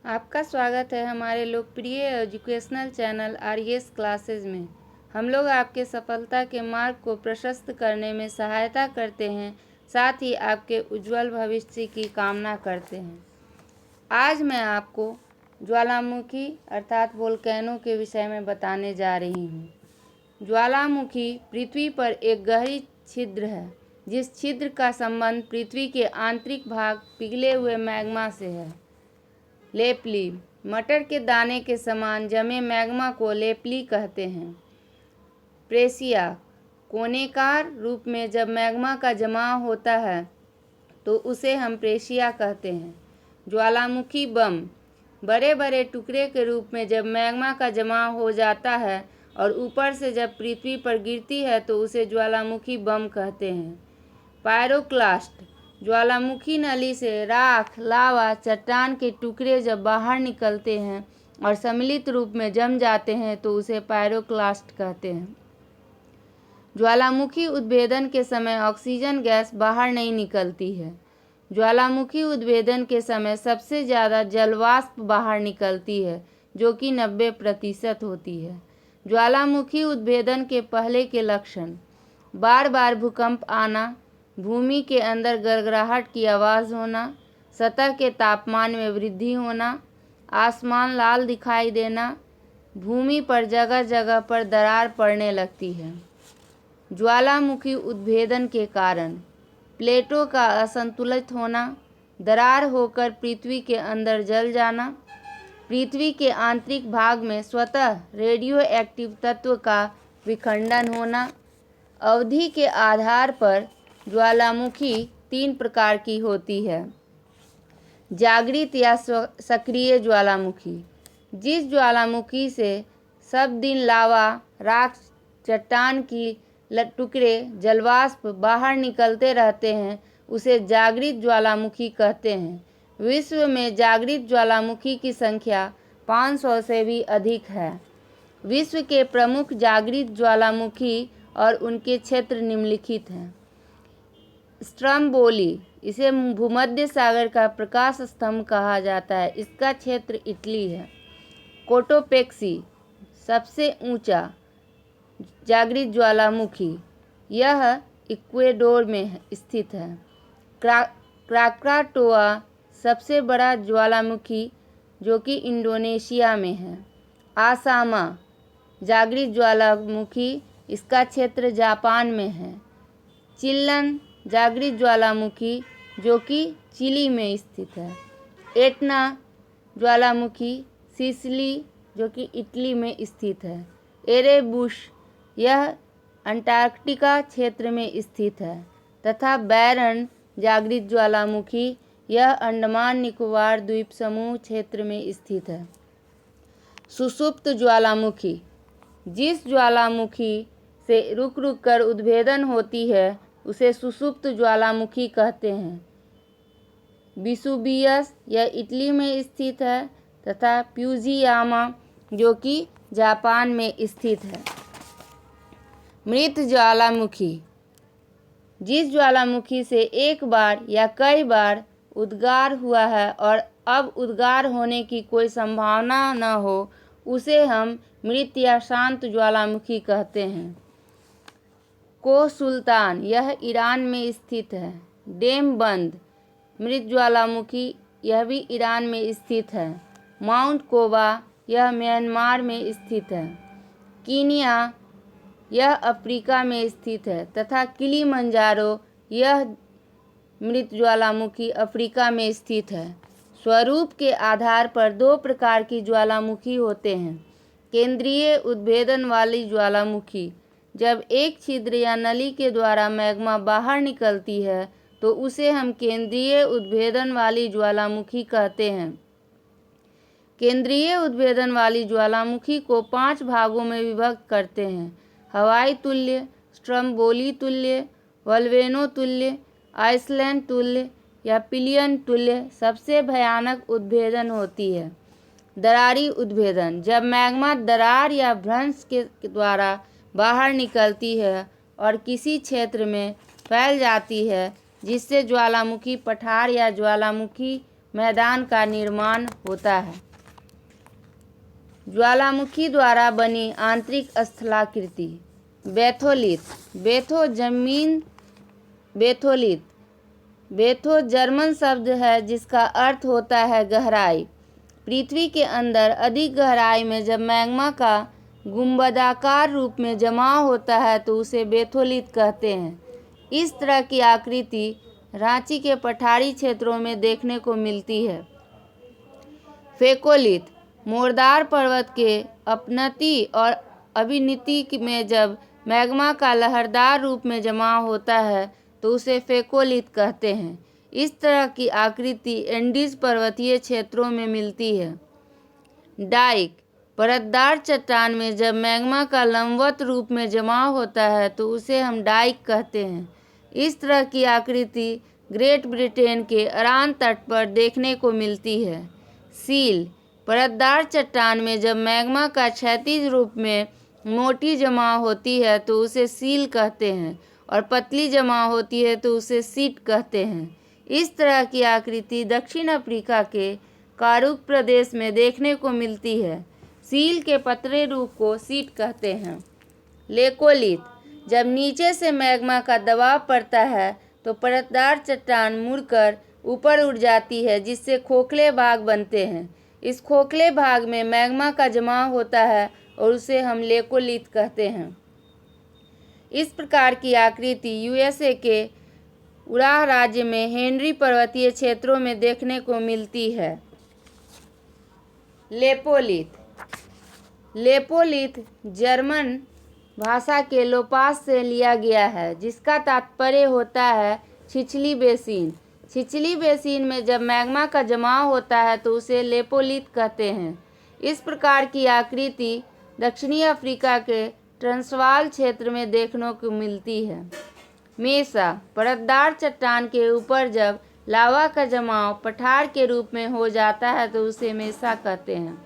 आपका स्वागत है हमारे लोकप्रिय एजुकेशनल चैनल आरएस क्लासेज में। हम लोग आपके सफलता के मार्ग को प्रशस्त करने में सहायता करते हैं, साथ ही आपके उज्जवल भविष्य की कामना करते हैं। आज मैं आपको ज्वालामुखी अर्थात वोल्केनो के विषय में बताने जा रही हूँ। ज्वालामुखी पृथ्वी पर एक गहरी छिद्र है, जिस छिद्र का संबंध पृथ्वी के आंतरिक भाग पिघले हुए मैग्मा से है। लेपली, मटर के दाने के समान जमे मैग्मा को लेपली कहते हैं। प्रेसिया, कोनेकार रूप में जब मैग्मा का जमाव होता है तो उसे हम प्रेसिया कहते हैं। ज्वालामुखी बम, बड़े बड़े टुकड़े के रूप में जब मैग्मा का जमाव हो जाता है और ऊपर से जब पृथ्वी पर गिरती है तो उसे ज्वालामुखी बम कहते हैं। पायरोक्लास्ट, ज्वालामुखी नली से राख, लावा, चट्टान के टुकड़े जब बाहर निकलते हैं और सम्मिलित रूप में जम जाते हैं तो उसे पायरोक्लास्ट कहते हैं। ज्वालामुखी उद्भेदन के समय ऑक्सीजन गैस बाहर नहीं निकलती है। ज्वालामुखी उद्भेदन के समय सबसे ज़्यादा जलवाष्प बाहर निकलती है, जो कि 90% होती है। ज्वालामुखी उद्भेदन के पहले के लक्षण: बार बार भूकंप आना, भूमि के अंदर गड़गड़ाहट की आवाज़ होना, सतह के तापमान में वृद्धि होना, आसमान लाल दिखाई देना, भूमि पर जगह जगह पर दरार पड़ने लगती है। ज्वालामुखी उद्भेदन के कारण: प्लेटों का असंतुलित होना, दरार होकर पृथ्वी के अंदर जल जाना, पृथ्वी के आंतरिक भाग में स्वतः रेडियो एक्टिव तत्व का विखंडन होना। अवधि के आधार पर ज्वालामुखी 3 प्रकार की होती है। जागृत या सक्रिय ज्वालामुखी: जिस ज्वालामुखी से सब दिन लावा, राख, चट्टान की टुकड़े, जलवाष्प बाहर निकलते रहते हैं, उसे जागृत ज्वालामुखी कहते हैं। विश्व में जागृत ज्वालामुखी की संख्या 500 से भी अधिक है। विश्व के प्रमुख जागृत ज्वालामुखी और उनके क्षेत्र निम्नलिखित हैं। स्ट्रम्बोली, इसे भूमध्य सागर का प्रकाश स्तंभ कहा जाता है, इसका क्षेत्र इटली है। कोटोपेक्सी, सबसे ऊंचा जागृत ज्वालामुखी, यह इक्वेडोर में स्थित है। क्राकाटोआ, सबसे बड़ा ज्वालामुखी, जो कि इंडोनेशिया में है। आसामा, जागृत ज्वालामुखी, इसका क्षेत्र जापान में है। चिल्लन, जागृत ज्वालामुखी, जो कि चिली में स्थित है। एटना ज्वालामुखी, सिसिली, जो कि इटली में स्थित है। एरेबुस, यह अंटार्कटिका क्षेत्र में स्थित है। तथा बैरन जागृत ज्वालामुखी, यह अंडमान निकोबार द्वीप समूह क्षेत्र में स्थित है। सुषुप्त ज्वालामुखी, जिस ज्वालामुखी से रुक रुक कर उद्भेदन होती है उसे सुषुप्त ज्वालामुखी कहते हैं। विसुवियस, यह इटली में स्थित है। तथा फ्यूजियामा, जो कि जापान में स्थित है। मृत ज्वालामुखी, जिस ज्वालामुखी से एक बार या कई बार उद्गार हुआ है और अब उद्गार होने की कोई संभावना न हो, उसे हम मृत या शांत ज्वालामुखी कहते हैं। को सुल्तान, यह ईरान में स्थित है। डेमबंद, मृत ज्वालामुखी, यह भी ईरान में स्थित है। माउंट कोबा, यह म्यांमार में स्थित है। कीनिया, यह अफ्रीका में स्थित है। तथा किलिमंजारो, यह मृत ज्वालामुखी अफ्रीका में स्थित है। स्वरूप के आधार पर 2 प्रकार की ज्वालामुखी होते हैं। केंद्रीय उद्भेदन वाली ज्वालामुखी: जब एक छिद्र या नली के द्वारा मैग्मा बाहर निकलती है तो उसे हम केंद्रीय उद्भेदन वाली ज्वालामुखी कहते हैं। केंद्रीय उद्भेदन वाली ज्वालामुखी को 5 भागों में विभक्त करते हैं: हवाई तुल्य, स्ट्रम्बोली तुल्य, वोल्केनो तुल्य, आइसलैंड तुल्य या पिलियन तुल्य। सबसे भयानक उद्भेदन होती है दरारी उद्भेदन, जब मैग्मा दरार या भ्रंश के द्वारा बाहर निकलती है और किसी क्षेत्र में फैल जाती है, जिससे ज्वालामुखी पठार या ज्वालामुखी मैदान का निर्माण होता है। ज्वालामुखी द्वारा बनी आंतरिक स्थलाकृति। बेथोलिथ। बेथोलिथ बेथो जर्मन शब्द है जिसका अर्थ होता है गहराई। पृथ्वी के अंदर अधिक गहराई में जब मैग्मा का गुंबदाकार रूप में जमाव होता है तो उसे बेथोलिथ कहते हैं। इस तरह की आकृति रांची के पठारी क्षेत्रों में देखने को मिलती है। फेकोलिथ। मोरदार पर्वत के अपनति और अभिनीति में जब मैग्मा का लहरदार रूप में जमाव होता है तो उसे फेकोलिथ कहते हैं। इस तरह की आकृति एंडीज पर्वतीय क्षेत्रों में मिलती है। डाइक। परतदार चट्टान में जब मैग्मा का लंबवत रूप में जमाव होता है तो उसे हम डाइक कहते हैं। इस तरह की आकृति ग्रेट ब्रिटेन के अरान तट पर देखने को मिलती है। सील। परतदार चट्टान में जब मैग्मा का क्षैतिज रूप में मोटी जमाव होती है तो उसे सील कहते हैं और पतली जमाव होती है तो उसे सीट कहते हैं। इस तरह की आकृति दक्षिण अफ्रीका के कारुक प्रदेश में देखने को मिलती है। सील के पतले रूप को सीट कहते हैं। लेकोलिथ। जब नीचे से मैग्मा का दबाव पड़ता है तो परतदार चट्टान मुड़कर ऊपर उठ जाती है जिससे खोखले भाग बनते हैं। इस खोखले भाग में मैग्मा का जमाव होता है और उसे हम लेकोलिथ कहते हैं। इस प्रकार की आकृति यूएसए के उराह राज्य में हेनरी पर्वतीय क्षेत्रों में देखने को मिलती है। लेपोलिथ। लेपोलिथ जर्मन भाषा के लोपास से लिया गया है जिसका तात्पर्य होता है छिछली बेसिन। छिछली बेसिन में जब मैग्मा का जमाव होता है तो उसे लेपोलिथ कहते हैं। इस प्रकार की आकृति दक्षिणी अफ्रीका के ट्रांसवाल क्षेत्र में देखने को मिलती है। मेसा। परतदार चट्टान के ऊपर जब लावा का जमाव पठार के रूप में हो जाता है तो उसे मेसा कहते हैं।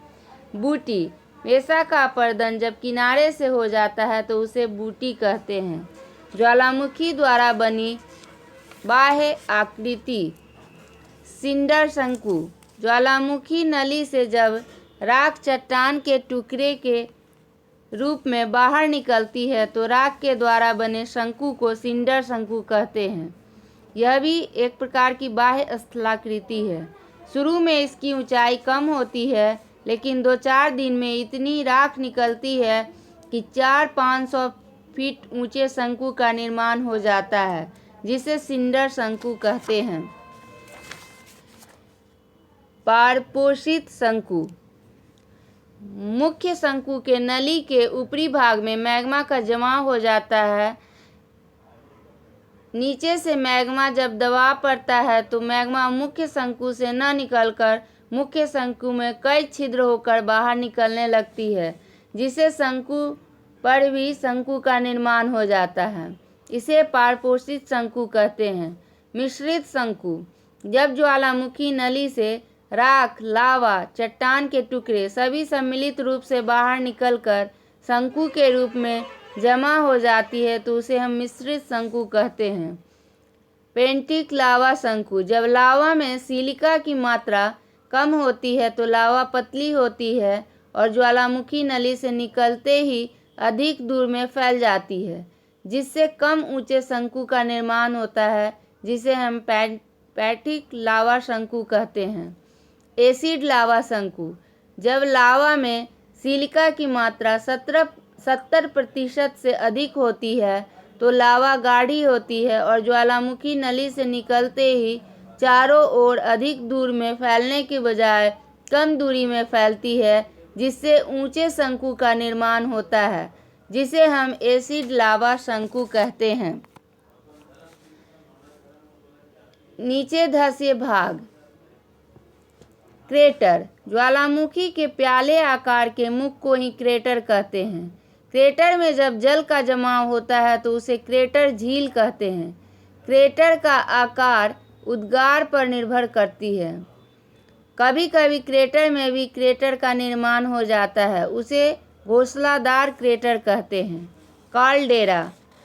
बूटी। मेसा का अपर्दन जब किनारे से हो जाता है तो उसे बूटी कहते हैं। ज्वालामुखी द्वारा बनी बाह्य आकृति। सिंडर शंकु। ज्वालामुखी नली से जब राख चट्टान के टुकड़े के रूप में बाहर निकलती है तो राख के द्वारा बने शंकु को सिंडर शंकु कहते हैं। यह भी एक प्रकार की बाह्य स्थलाकृति है। शुरू में इसकी ऊंचाई कम होती है लेकिन 2-4 दिन में इतनी राख निकलती है कि 400-500 फीट ऊंचे शंकु का निर्माण हो जाता है जिसे सिंडर शंकु कहते हैं। पारपोषित शंकु। मुख्य शंकु के नली के ऊपरी भाग में मैग्मा का जमाव हो जाता है। नीचे से मैग्मा जब दबाव पड़ता है तो मैग्मा मुख्य शंकु से न निकलकर मुख्य शंकु में कई छिद्र होकर बाहर निकलने लगती है जिससे शंकु पर भी शंकु का निर्माण हो जाता है। इसे पारपोषित शंकु कहते हैं। मिश्रित शंकु। जब ज्वालामुखी नली से राख, लावा, चट्टान के टुकड़े सभी सम्मिलित रूप से बाहर निकलकर शंकु के रूप में जमा हो जाती है तो उसे हम मिश्रित शंकु कहते हैं। पेंटिक लावा शंकु। जब लावा में सिलिका की मात्रा कम होती है तो लावा पतली होती है और ज्वालामुखी नली से निकलते ही अधिक दूर में फैल जाती है जिससे कम ऊंचे शंकु का निर्माण होता है जिसे हम पैटिक लावा शंकु कहते हैं। एसिड लावा शंकु। जब लावा में सिलिका की मात्रा 70% से अधिक होती है तो लावा गाढ़ी होती है और ज्वालामुखी नली से निकलते ही चारों ओर अधिक दूर में फैलने के बजाय कम दूरी में फैलती है जिससे ऊंचे शंकु का निर्माण होता है जिसे हम एसिड लावा शंकु कहते हैं। नीचे धंसे भाग। क्रेटर। ज्वालामुखी के प्याले आकार के मुख को ही क्रेटर कहते हैं। क्रेटर में जब जल का जमाव होता है तो उसे क्रेटर झील कहते हैं। क्रेटर का आकार उद्गार पर निर्भर करती है। कभी कभी क्रेटर में भी क्रेटर का निर्माण हो जाता है, उसे घोंसलादार क्रेटर कहते हैं। काल्डेरा।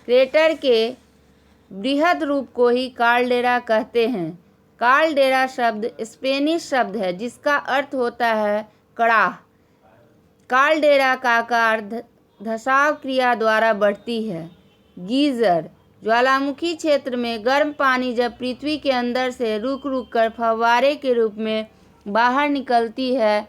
क्रेटर के बृहद रूप को ही काल्डेरा कहते हैं। काल्डेरा शब्द स्पेनिश शब्द है जिसका अर्थ होता है कड़ाह। काल्डेरा का आकार धसाव क्रिया द्वारा बढ़ती है। गीजर, ज्वालामुखी क्षेत्र में गर्म पानी जब पृथ्वी के अंदर से रुक रुक कर फव्वारे के रूप में बाहर निकलती है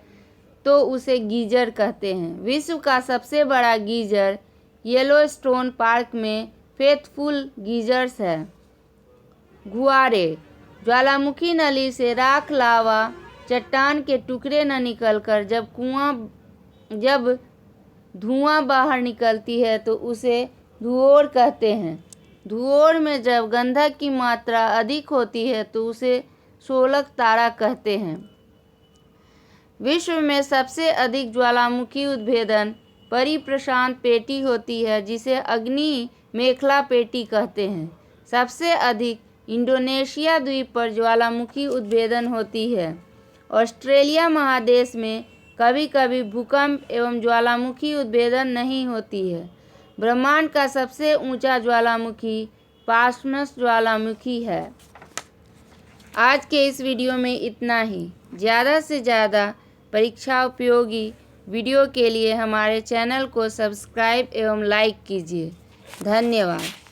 तो उसे गीजर कहते हैं। विश्व का सबसे बड़ा गीजर येलोस्टोन पार्क में फेथफुल गीजर्स है। गुआरे, ज्वालामुखी नली से राख, लावा, चट्टान के टुकड़े न निकलकर जब धुआं बाहर निकलती है तो उसे धुओर कहते हैं। धुओर में जब गंधक की मात्रा अधिक होती है तो उसे शोलक तारा कहते हैं। विश्व में सबसे अधिक ज्वालामुखी उद्भेदन परिप्रशांत पेटी होती है जिसे अग्नि मेखला पेटी कहते हैं। सबसे अधिक इंडोनेशिया द्वीप पर ज्वालामुखी उद्भेदन होती है। ऑस्ट्रेलिया महादेश में कभी कभी भूकंप एवं ज्वालामुखी उद्भेदन नहीं होती है। ब्रह्मांड का सबसे ऊंचा ज्वालामुखी पासमस ज्वालामुखी है। आज के इस वीडियो में इतना ही। ज़्यादा से ज़्यादा परीक्षा उपयोगी वीडियो के लिए हमारे चैनल को सब्सक्राइब एवं लाइक कीजिए। धन्यवाद।